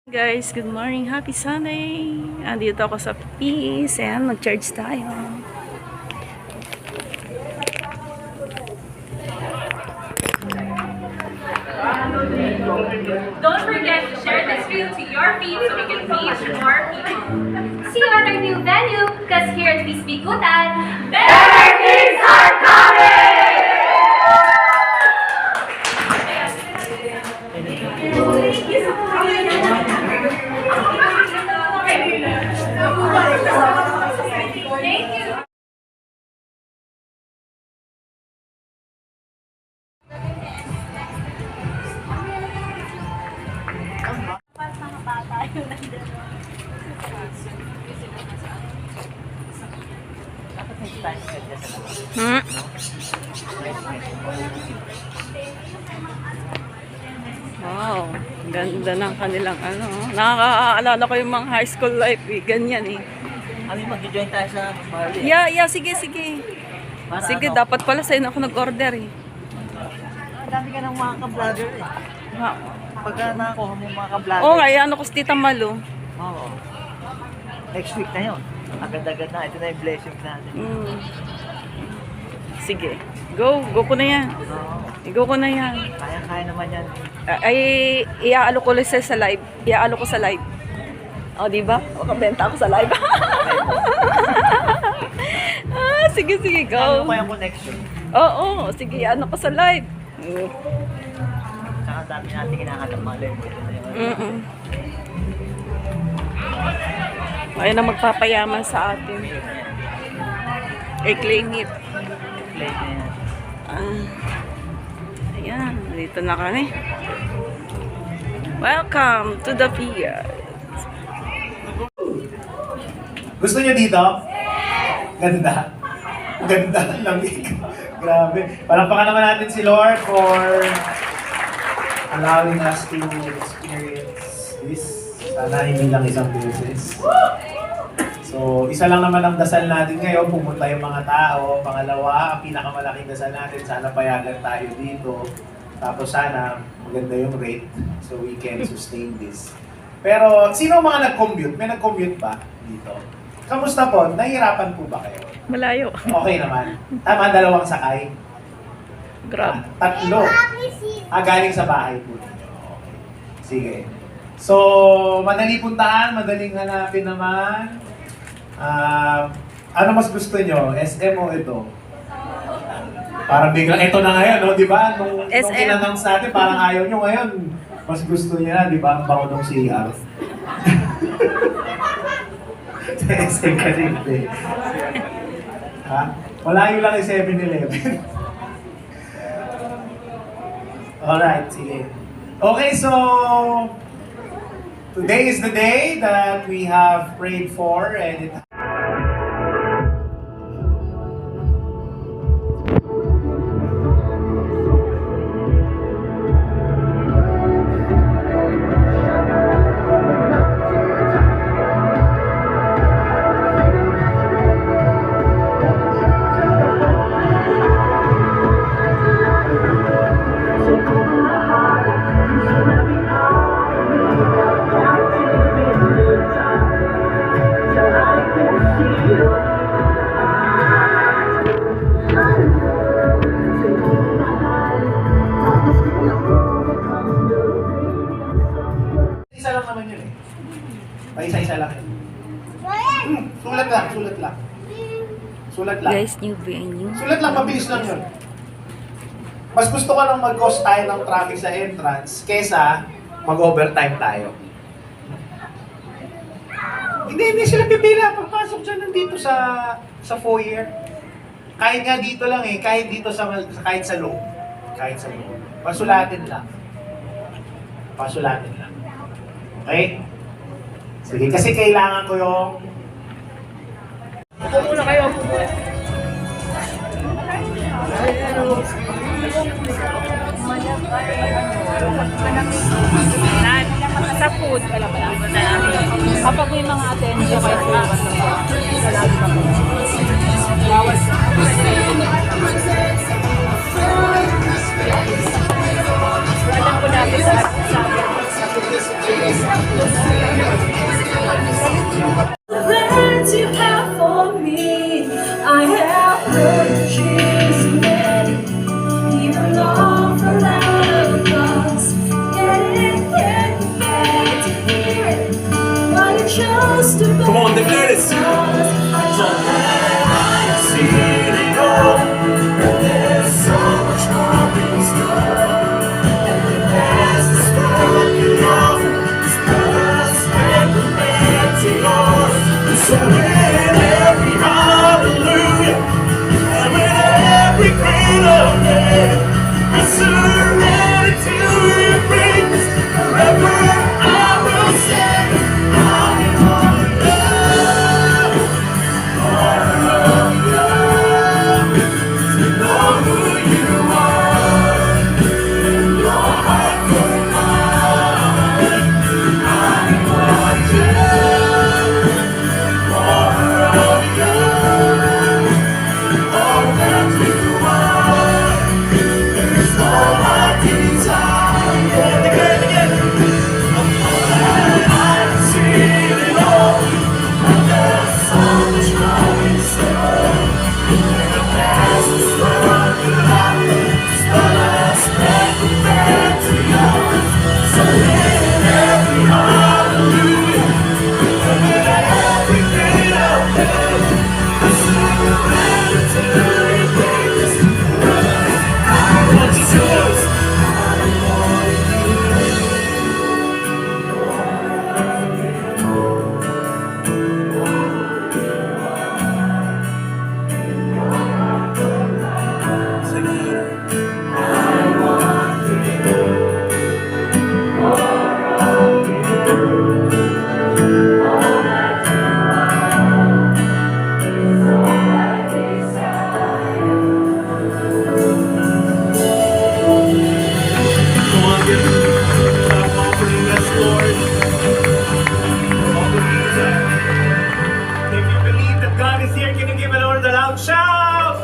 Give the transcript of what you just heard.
Guys, good morning. Happy Sunday. Andito ako sa Peace and mag-charge tayo. Don't forget to share this video to your feed so we can reach more people. See you at our new venue, because here at Peace Bikutan, Better things are coming! Thank you. Wow, ganda ng kanilang ano. Nakakaalala ko yung mga high school life eh. Ganyan eh. Kami mag-join tayo sa Marley. Yeah, sige. Para Sige, ano? dapat pala sa'yo ako nag-order eh. Madami ka ng mga ka-vlogger eh. Ha. Pagka nakakuha mo mga ka-vlogger. Oo nga, ano ko si Tita Malu. Oo. Next week na yun. Agad-agad na. Ito na yung blessing natin. Sige. Go ko na yan. Oo. Go ko na yan. Kaya naman yan. Ay, iaalo ko sa live. Iaalo ko sa live. O, diba? O, kabenta ako sa live. Sige, go. Ano kaya connection? Oo, sige, ano ko sa live. Tsaka dami natin kinakalang mga level. Ayun na magpapayaman sa atin. I-claim it. Play na yan. Ayan, dito na kami. Welcome to the pier. Gusto niyo dito? Ganda. Ganda ng lamig. Grabe. Palakpakan naman natin si Lord for allowing us to experience this. Sana hindi lang isang beses. So, isa lang naman ang dasal natin ngayon, pumunta yung mga tao. Pangalawa, ang pinakamalaking dasal natin, sana payagan tayo dito. Tapos sana, maganda yung rate so we can sustain this. Pero, sino mga nag-commute? May nag-commute ba dito? Kamusta po? Nahihirapan po ba kayo? Malayo. Okay naman. Tama, dalawang sakay? Grab. Tatlo. Galing sa bahay po ninyo. Okay. Sige. So, madali puntahan, madaling hanapin naman. Ano mas gusto nyo? SM o ito? Parang biglang, ito na ngayon, no? Di ba? Nung SM. in-announce natin, parang ayaw nyo ngayon. Mas gusto niya, di ba? Ang bango ng CR. Sa SM kasi hindi. Ha? Wala yun lang yung 7-Eleven. Alright, sige. Okay, so today is the day that we have prayed for, and it isa lang naman yun eh. Paisa-isa lang yun. Sulat lang. Sulat lang. Guys, new venue. Sulat lang, mabilis lang yun. Mas gusto ko lang mag-cause tayo ng traffic sa entrance kesa mag-overtime tayo. Hindi sila pipila. Papasok dyan nandito sa foyer. Kahit nga dito lang eh, kahit dito kahit sa loob. Kahit sa loob. Pasulatin lang. Okay? Sige, kasi kailangan ko yung... Upo muna kayo. Sa food, kapag may mga attention kayo sa lagi na po. Bawas. Alam ko natin sa Plans you have for me, I have purchased many, even offer out of cost. Yet it can't bear to hear it, but it shows to Come on, declare this. I see it all, but there's so much more in store. And the past is broken off, it's past and the to yours. So in every hallelujah, and with every grain of faith, I surrender to your grace. Forever I will say, I want love, more of love, to know who you are, and your heart for mine. I want you. If you believe that God is here, can you give the Lord a loud shout?